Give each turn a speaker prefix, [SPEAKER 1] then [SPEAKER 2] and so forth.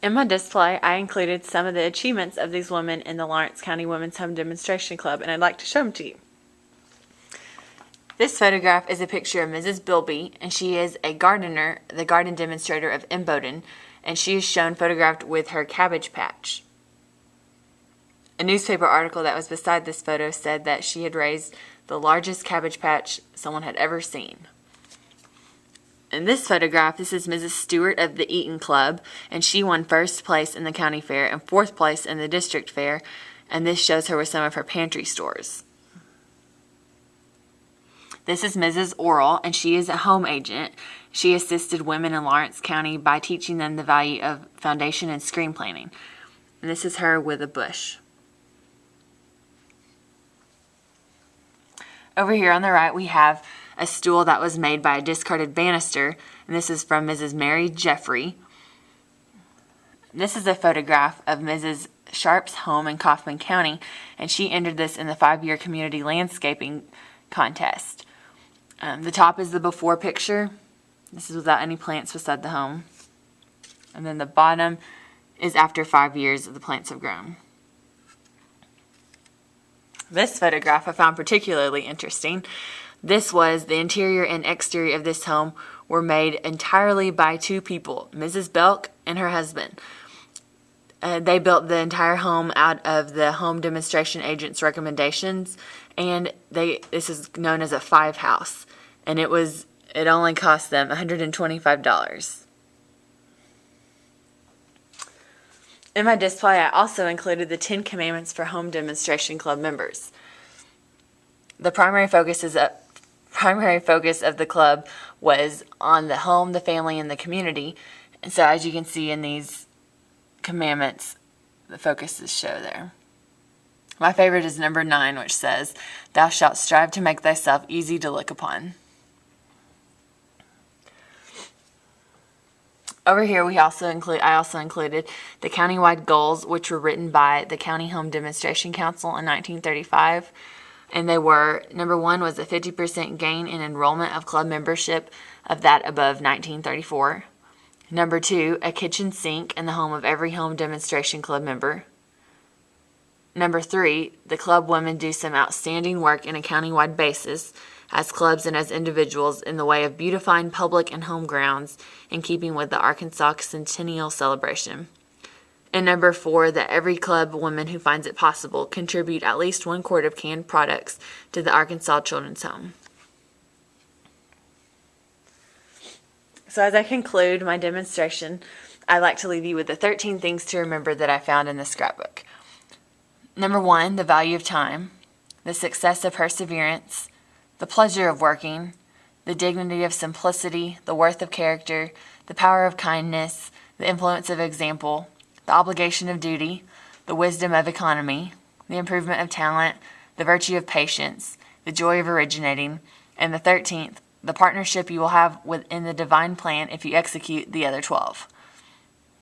[SPEAKER 1] In my display, I included some of the achievements of these women in the Lawrence County Women's Home Demonstration Club, and I'd like to show them to you. This photograph is a picture of Mrs. Bilby, and she is a gardener, the garden demonstrator of Imboden, and she is shown photographed with her cabbage patch. A newspaper article that was beside this photo said that she had raised the largest cabbage patch someone had ever seen. In this photograph, this is Mrs. Stewart of the Eaton Club, and she won first place in the county fair and fourth place in the district fair, and this shows her with some of her pantry stores. This is Mrs. Orrell, and she is a home agent. She assisted women in Lawrence County by teaching them the value of foundation and screen planning. And this is her with a bush. Over here on the right, we have a stool that was made by a discarded banister, and this is from Mrs. Mary Jeffrey. This is a photograph of Mrs. Sharp's home in Kaufman County, and she entered this in the 5-year community landscaping contest. The top is the before picture. This is without any plants beside the home. And then the bottom is after 5 years the plants have grown. This photograph I found particularly interesting. This was the interior and exterior of this home were made entirely by two people, Mrs. Belk and her husband. They built the entire home out of the home demonstration agent's recommendations, and this is known as a 5-house, and it only cost them $125. In my display, I also included the 10 Commandments for Home Demonstration Club members. The primary focus of the club was on the home, the family, and the community. And so as you can see in these commandments, the focuses show there. My favorite is number 9, which says, "Thou shalt strive to make thyself easy to look upon." Over here, I also included the countywide goals, which were written by the County Home Demonstration Council in 1935. And they were, number 1 was a 50% gain in enrollment of club membership of that above 1934. Number 2, a kitchen sink in the home of every home demonstration club member. Number 3, the club women do some outstanding work in a countywide basis as clubs and as individuals in the way of beautifying public and home grounds in keeping with the Arkansas Centennial Celebration. And number 4, that every club woman who finds it possible contribute at least 1 quart of canned products to the Arkansas Children's Home. So as I conclude my demonstration, I'd like to leave you with the 13 things to remember that I found in the scrapbook. Number 1, the value of time, the success of perseverance, the pleasure of working, the dignity of simplicity, the worth of character, the power of kindness, the influence of example, the obligation of duty, the wisdom of economy, the improvement of talent, the virtue of patience, the joy of originating, and the 13th, the partnership you will have within the divine plan if you execute the other 12.